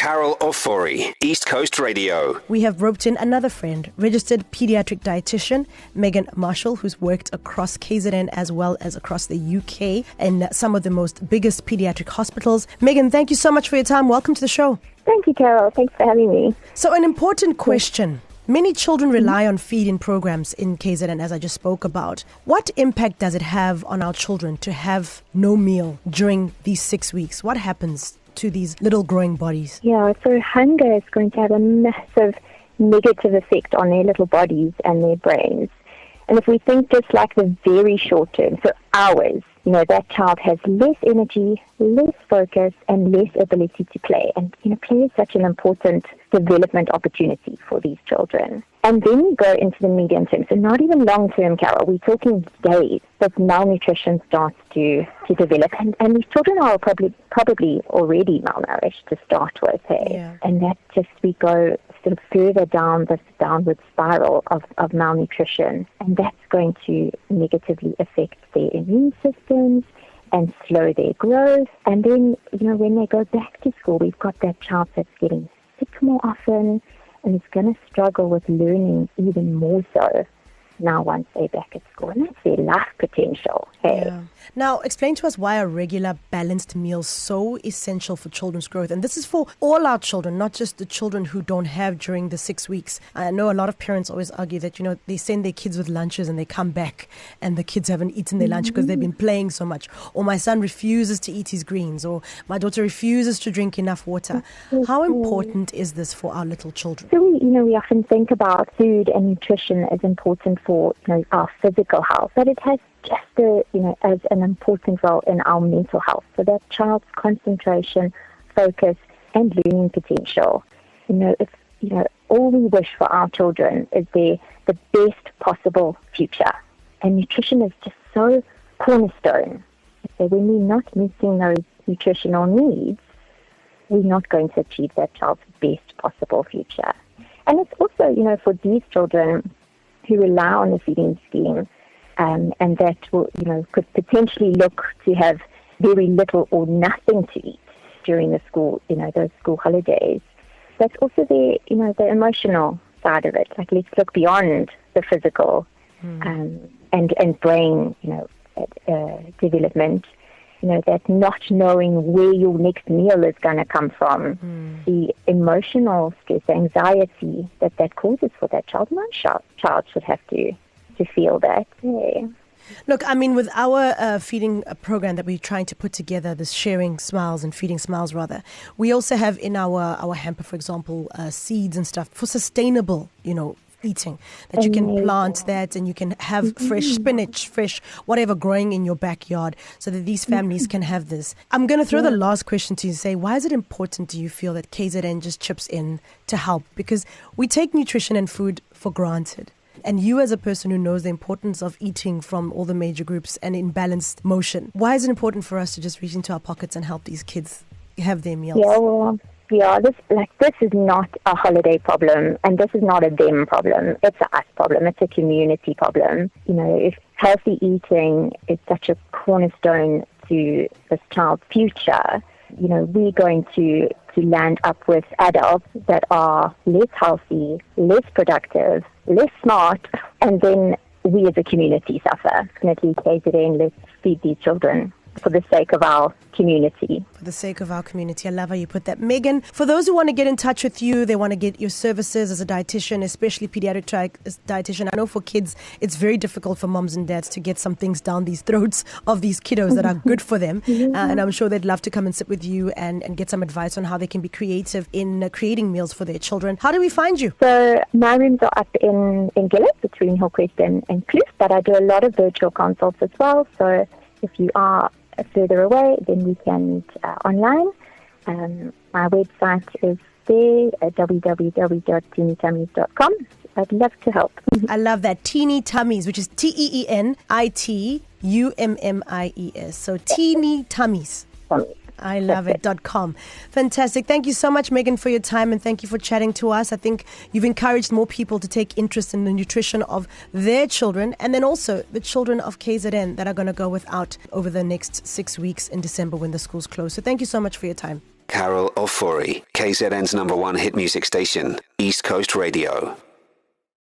Carol Ofori, East Coast Radio. We have roped in another friend, registered paediatric dietitian, Megan Marshall, who's worked across KZN as well as across the UK in some of the most biggest paediatric hospitals. Megan, thank you so much for your time. Welcome to the show. Thank you, Carol. Thanks for having me. So an important question. Many children rely on feeding programs in KZN, as I just spoke about. What impact does it have on our children to have no meal during these 6 weeks? What happens to these little growing bodies? Yeah, so hunger is going to have a massive negative effect on their little bodies and their brains. And if we think just like the very short term, so hours, that child has less energy, less focus, and less ability to play. And, play is such an important development opportunity for these children. And then we go into the medium term, so not even long term, Carol, we're talking days that malnutrition starts to develop. And these children are probably already malnourished to start with, hey? Yeah. And that just, we go sort of further down this downward spiral of malnutrition. And that's going to negatively affect their immune systems and slow their growth. And then, when they go back to school, we've got that child that's getting sick more often and is going to struggle with learning even more so now once they're back at school. And that's their life potential. Hey? Yeah. Now, explain to us why a regular balanced meal is so essential for children's growth. And this is for all our children, not just the children who don't have during the 6 weeks. I know a lot of parents always argue that, they send their kids with lunches and they come back and the kids haven't eaten their lunch because they've been playing so much. Or my son refuses to eat his greens, or my daughter refuses to drink enough water. How important is this for our little children? So we often think about food and nutrition as important for our physical health, but it has just as an important role in our mental health. So that child's concentration, focus, and learning potential. All we wish for our children is the best possible future, and nutrition is just so cornerstone. So when we're not meeting those nutritional needs, we're not going to achieve that child's best possible future. And it's also, for these children who rely on the feeding scheme, and that will, could potentially look to have very little or nothing to eat during the school, those school holidays. That's also the emotional side of it. Like, let's look beyond the physical and brain, development. That not knowing where your next meal is going to come from, the emotional stress, anxiety that causes for that child. No child should have to feel that. Yeah. Look, with our feeding program that we're trying to put together, this Sharing Smiles and Feeding Smiles, rather, we also have in our hamper, for example, seeds and stuff for sustainable, eating, that you can plant that and you can have fresh spinach, fresh whatever growing in your backyard, so that these families can have this. I'm going to throw the last question to you and say, why is it important, do you feel, that KZN just chips in to help? Because we take nutrition and food for granted. And you, as a person who knows the importance of eating from all the major groups and in balanced motion, why is it important for us to just reach into our pockets and help these kids have their meals? This is not a holiday problem, and this is not a them problem. It's a us problem. It's a community problem. If healthy eating is such a cornerstone to this child's future, we're going to land up with adults that are less healthy, less productive, less smart, and then we as a community suffer. Definitely, KZN, let's feed these children for the sake of our community. For the sake of our community. I love how you put that. Megan, for those who want to get in touch with you, they want to get your services as a dietitian, especially pediatric dietitian. I know for kids, it's very difficult for moms and dads to get some things down these throats of these kiddos that are good for them. And I'm sure they'd love to come and sit with you and get some advice on how they can be creative in creating meals for their children. How do we find you? So my rooms are up in Gillett between Hillcrest and Kloof, but I do a lot of virtual consults as well. So if you are further away, then we can meet online. My website is there at www.teenytummies.com. I'd love to help. I love that. Teeny Tummies, which is TeenItummies. So Teeny Tummies. I love it. .com. Fantastic. Thank you so much, Megan, for your time, and thank you for chatting to us. I think you've encouraged more people to take interest in the nutrition of their children, and then also the children of KZN that are going to go without over the next 6 weeks in December when the schools close. So thank you so much for your time. Carol Ofori, KZN's #1 hit music station, East Coast Radio.